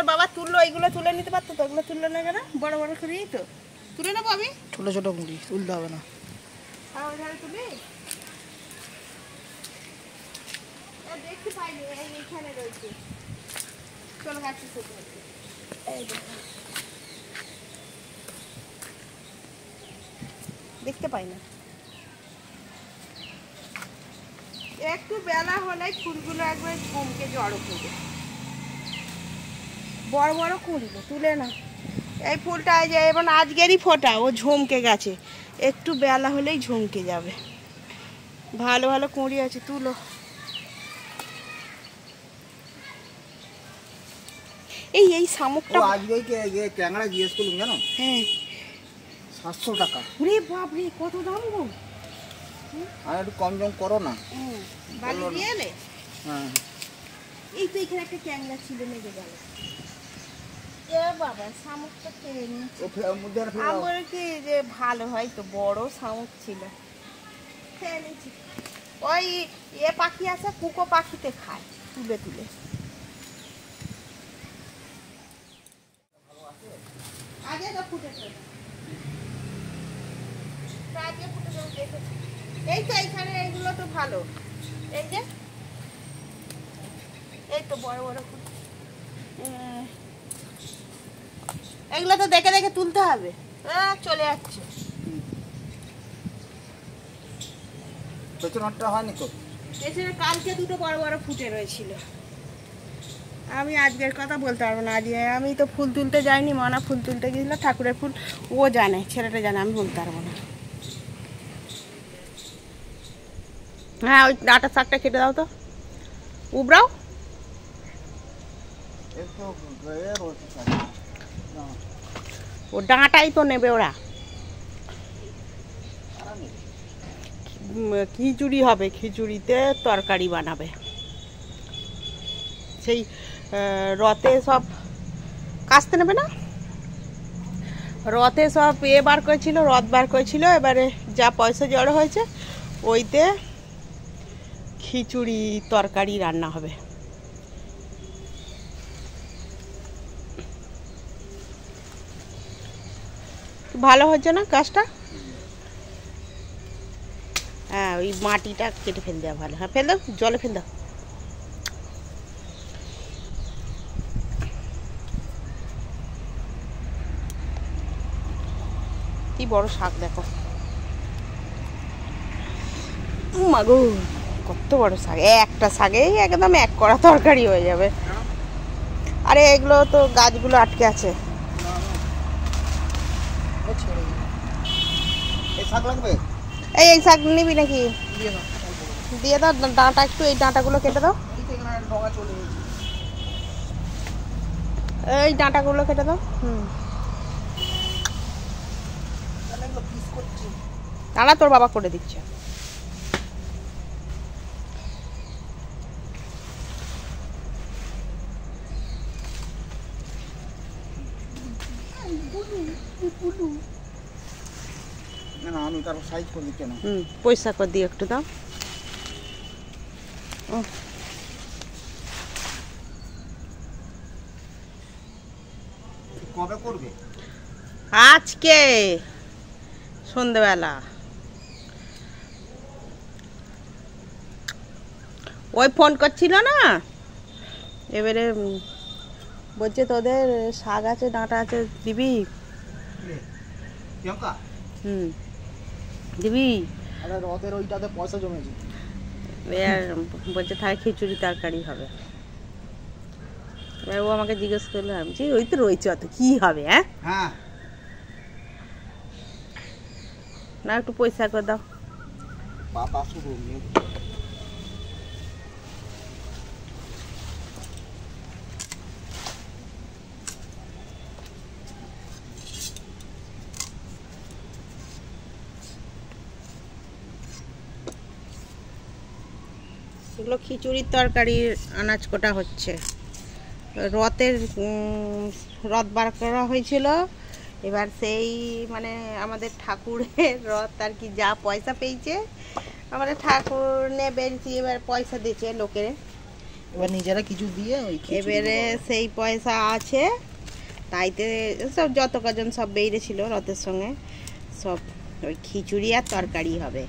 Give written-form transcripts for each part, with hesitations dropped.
তোর বাবা তুললো, এইগুলো তুলে নিতে পারতো তো, ওগুলো তুললো না কেন? বড় বড় করেই তো তুলে নেবো আমি। ছোট ছোট মুড়ি তুলতে হবে না। তুলি দেখতে পাইনি, এইখানে রয়েছে। চলো গাছটা দেখতে পাই না। একটু বেলা হলে ফুলগুলো একবার ঝমকে জড়ো করবে। বড় বড় কুড়িলো তুলে না। এই ফুলটা যে এবং আজকেরই ফোটা, ও ঝমকে গেছে, একটু বেলা হলেই ঝমকে যাবে। ভালো ভালো কুঁড়ি আছে, তুলো। এই শামুকটা আজকে ট্যাংরা জিজ্ঞেস করলাম জানো? হ্যাঁ 700 টাকা। ওরে বাপরে, কত দাম গো! আর একটু কম জম করো না। বালি দিয়ে এলে? হ্যাঁ। এই তো এখানে একটা ট্যাংরা ছিল, নেবে গেল। বাবা শামুকটা খেয়ে নিচ্ছি। আমার কি যে ভালো হয় তো, বড় শামুক ছিল, খেয়ে নিচ্ছি। ওই পাখি আছে, কুকো পাখিতে খায় তুলে তুলে। আগে তো ফুটেছে, এই তো এইখানে এইগুলো তো ভালো। এই যে এই তো বড় বড় এগুলো তো দেখে দেখে তুলতে হবে। চলে যাচ্ছে। পেছনটা হয়নি তো? পেছনে কালকে দুটো বড় বড় ফুটে রয়েছিল। আমি আজকের কথা বলতে পারবো না। আজকে আমি তো ফুল তুলতে যাইনি, মনা ফুল তুলতে গেছিল, ঠাকুরের ফুল। ও জানে, ছেলেটা জানে, আমি বলতে পারবো না। হ্যাঁ ওই ডাঁটা শাকটা কেটে দাও তো, উবরাও। ও ডাঁটাই তো নেবে ওরা। খিচুড়ি হবে, খিচুড়িতে তরকারি বানাবে। সেই রথে সব কাস্তে নেবে না, রথে সব বার করেছিল, রথ বার করেছিল। এবারে যা পয়সা জড়ো হয়েছে ওইতে খিচুড়ি তরকারি রান্না হবে। ভালো হচ্ছে না কাজটা? হ্যাঁ ওই মাটিটা কেটে ফেল দেওয়া ভালো। হ্যাঁ ফেল দাও, জলে ফেল দাও। কি বড় শাক দেখো, মাগো কত বড় শাক! একটা শাকে একদম এক কড়া তরকারি হয়ে যাবে। আরে এগুলো তো গাছগুলো আটকে আছে। এই শাক নিবি নাকি? দিয়ে দাও ডাঁটা, একটু এই ডাঁটাগুলো কেটে দাও। এই ডাঁটাগুলো কেটে দাও। দাঁড়া, তোর বাবা করে দিচ্ছে। আমি তার সাইজ করে দিচ্ছি না। পয়সা করে দিয়ে একটু দাও। কবে করবে? আজকে সন্ধ্যেবেলা। ওই ফোন করছিল না, এবারে বলছে তোদের শাক আছে, ডাঁটা আছে, দিবি? দিবি? রথের ওইটাতে পয়সা জমেছে, বলছে তাহলে খিচুড়ি তরকারি হবে। এবার ও আমাকে জিজ্ঞেস করলো, আমি ওই তো রয়েছে, অত কি হবে? হ্যাঁ না, একটু পয়সা করে দাও। বাবা শুরু এগুলো খিচুড়ির তরকারির আনাজ কোটা হচ্ছে। রথের রথ বার করা হয়েছিল, এবার সেই মানে আমাদের ঠাকুরের রথ আর কি, যা পয়সা পেয়েছে আমাদের ঠাকুর নেবেন, এবার পয়সা দিয়েছে লোকের, এবার নিজেরা কিছু দিয়ে ওই এবারে সেই পয়সা আছে, তাইতে সব যত কজন সব বেরিয়েছিল রথের সঙ্গে সব ওই খিচুড়ি আর তরকারি হবে।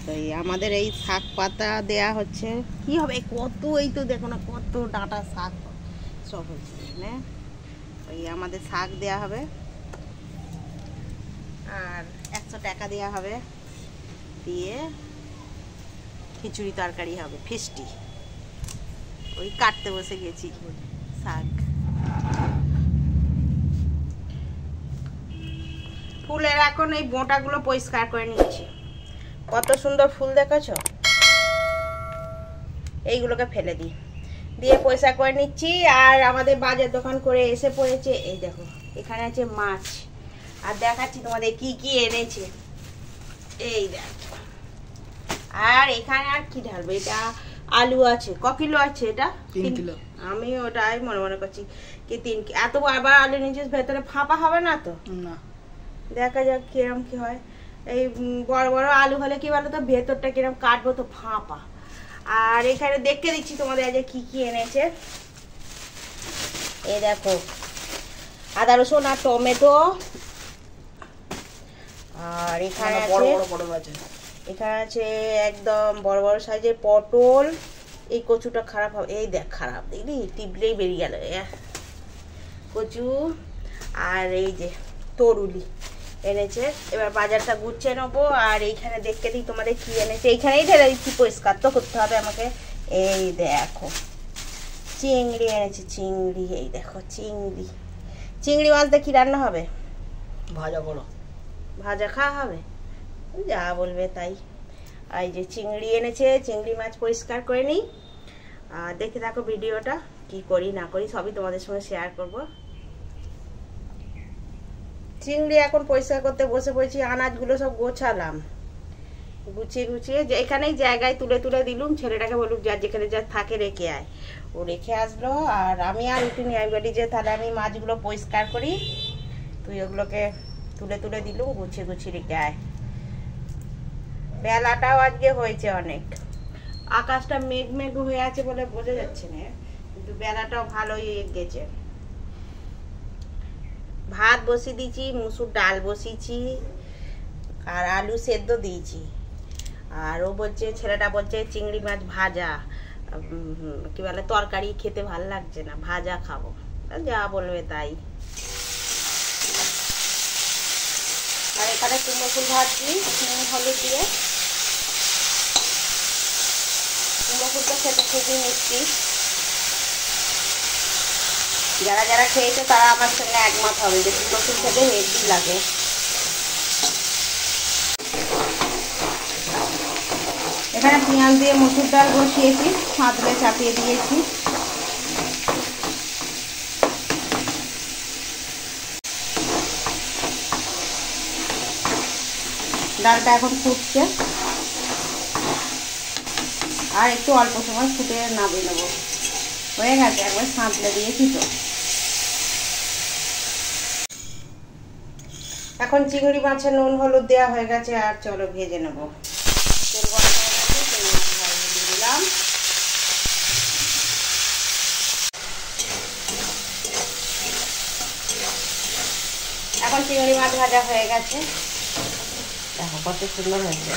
তো এই আমাদের এই শাক পাতা দেয়া হচ্ছে, কি হবে কত, এই তো দেখো না কত ডাঁটা শাক সব হচ্ছে মানে, ওই আমাদের শাক দেয়া হবে আর 100 টাকা দেওয়া হবে, দিয়ে খিচুড়ি তরকারি হবে, ফিস্টি। ওই কাটতে বসে গেছি শাক। ফুলের এখন এই বোঁটাগুলো পরিষ্কার করে নিচ্ছি, কত সুন্দর ফুল দেখেছো, এইগুলোকে ফেলে দিই, দিয়ে পয়সা করে নিচ্ছি। আর আমাদের বাজার দোকান করে এসে পড়েছে, এই দেখো এখানে আছে মাছ, আর দেখাচ্ছি তোমাদের কি কি এনেছে, এই দেখো। আর এখানে আর কি ঢালবে, এটা আলু আছে, ক কিলো আছে এটা? 3 কিলো। আমি ওটাই মনে করছি কি 3 কিলো, এত আবার আলু নিচে ভেতরে ফাঁপা হবে না তো, না দেখা যাক কিরম কি হয়। এই বড় বড় আলু হলে কি বলো তো, ভেতরটা কিরম কাটবো তো ফাঁপা। আর এখানে দেখতে দিচ্ছি তোমাদের আজ কি কি এনেছে, এই দেখো আদা রসুন আর টমেটো, আর এখানে আছে, এখানে আছে একদম বড় বড় সাইজের পটল। এই কচুটা খারাপ হবে, এই দেখ খারাপ, দেখলি টিপলেই বেরিয়ে গেল কচু। আর এই যে তরুলি এনেছে, এবার বাজারটা গুছিয়ে নেবো। আর এইখানে দেখতে দিই তোমাদের কি এনেছে, এইখানেই ঢেলে দিচ্ছি, পরিষ্কার তো করতে হবে আমাকে। এই দেখো চিংড়ি এনেছে, চিংড়ি, এই দেখো চিংড়ি, চিংড়ি মাছ দিয়ে কি রান্না হবে? ভাজা করো। ভাজা খাওয়া হবে, যা বলবে তাই। আর এই যে চিংড়ি এনেছে, চিংড়ি মাছ পরিষ্কার করে নিই। আর দেখে থাকো ভিডিওটা, কি করি না করি সবই তোমাদের সঙ্গে শেয়ার করব। চিংড়ি এখন পরিষ্কার করতে বসে পড়েছি, আনাজগুলো সব গোছালাম, গুছিয়ে গুছিয়ে যে এখানেই জায়গায় তুলে তুলে দিলুম, ছেলেটাকে বলুক যা যেখানে যা থাকে রেখে আয়, ও রেখে আসলো। আর আমি আর উঠিনি, আমি বলি যে তাহলে আমি মাছগুলো পরিষ্কার করি, তুই ওগুলোকে তুলে তুলে দিলুম, গুছিয়ে গুছিয়ে রেখে আয়। বেলাটাও আজকে হয়েছে অনেক, আকাশটা মেঘ মেঘ হয়ে আছে বলে বোঝা যাচ্ছে না, কিন্তু বেলাটাও ভালোই গেছে। ভাত বসিয়ে দিয়েছি, মুসুর ডাল বসিয়েছি, আর আলু সেদ্ধ দিয়েছি। আর ও বলছে, ছেলেটা বলছে চিংড়ি মাছ ভাজা, কি বলে তরকারি খেতে ভালো লাগছে না, ভাজা খাবো, যা বলবে তাই। আর এখানে কুমড়ো ফুল ভাজছি নুন হলুদ দিয়ে, কুমড়ো ফুলটা খেতে খুবই মিষ্টি, যারা যারা খেয়েছে তারা আমার সঙ্গে একমত হবে যে কুমড়ো ফুল খেতে হেভি লাগে। এখানে পেঁয়াজ দিয়ে মসুর ডাল বসিয়েছি, সাঁতলে চাপিয়ে দিয়েছি। ডালটা এখন ফুটছে, আর একটু অল্প সময় ফুটে নামিয়ে নেবো, হয়ে গেছে, একবার সাঁতলে দিয়েছি তো। এখন চিংড়ি মাছের নুন হলুদ দেওয়া হয়ে গেছে, আর চলো ভেজে নেবো। তেল গরম হয়ে গেছে, তেল দিয়ে দিলাম। এখন চিংড়ি মাছ ভাজা হয়ে গেছে, দেখো কত সুন্দর হয়েছে।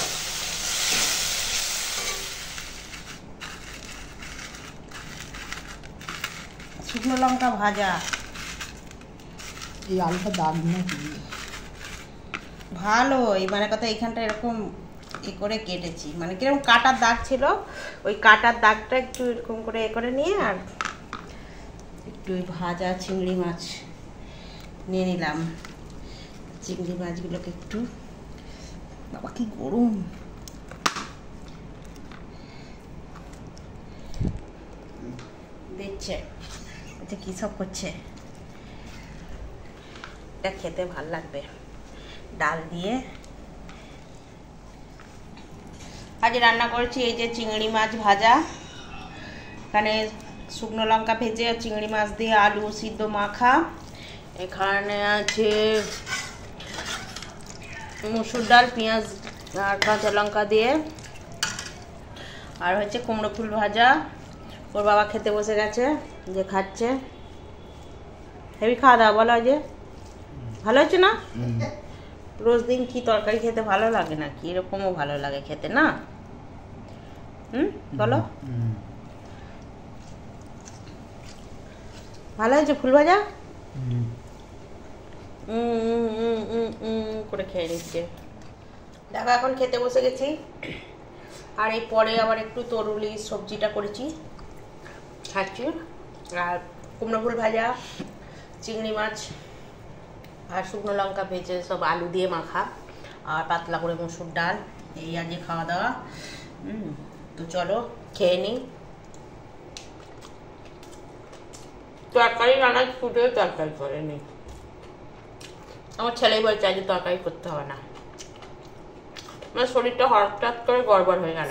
শুকনো লঙ্কা ভাজা, এই আলুটা দাগ নাকি ভালো, এই মানে কথা এইখানটা এরকম করে কেটেছি, মানে কিরকম কাটার দাগ ছিল, ওই কাটার দাগটা একটু এরকম করে করে নিয়ে, আর একটু ওই ভাজা চিংড়ি মাছ নিয়ে নিলাম। চিংড়ি মাছগুলোকে একটু, বাবা কি গরম, দিচ্ছে, আচ্ছা কী সব করছে, এটা খেতে ভাল লাগবে ডাল দিয়ে। আজ রান্না করেছি এই যে চিংড়ি মাছ ভাজা, এখানে শুকনো লঙ্কা ভেজে চিংড়ি মাছ দিয়ে আলু সিদ্ধ মাখা, এখানে আছে মুসুর ডাল পেঁয়াজ আর কাঁচা লঙ্কা দিয়ে, আর হচ্ছে কুমড়ো ফুল ভাজা, ওর বাবা খেতে বসে গেছে, যে খাচ্ছে। হেভি খাওয়া দাওয়া বলো যে ভালো হচ্ছে না? রোজ দিন কি তরকারি খেতে ভালো লাগে না কি? এরকমও ভালো লাগে খেতে না? বলো। ভালো হয়েছে ফুল ভাজা? করে খেয়ে নিচ্ছে। দেখো এখন খেতে বসে গেছি। আর এই পরে আবার একটু তরুলি সবজিটা করেছি, খাচ্ছি। আর কুমড়ো ফুল ভাজা, চিংড়ি মাছ আর শুকনো লঙ্কা ভেজে সব আলু দিয়ে মাখা, আর পাতলা করে মসুর ডাল। এই আজকে খাওয়া দাওয়া। তো চলো খেয়ে নিই। তরকারি রান্না ফুটে তরকারি করে নিই। আমার ছেলেই বলছে আজকে তরকারি করতে হবে না। আমার শরীরটা হঠাৎ করে গড়বড় হয়ে গেল।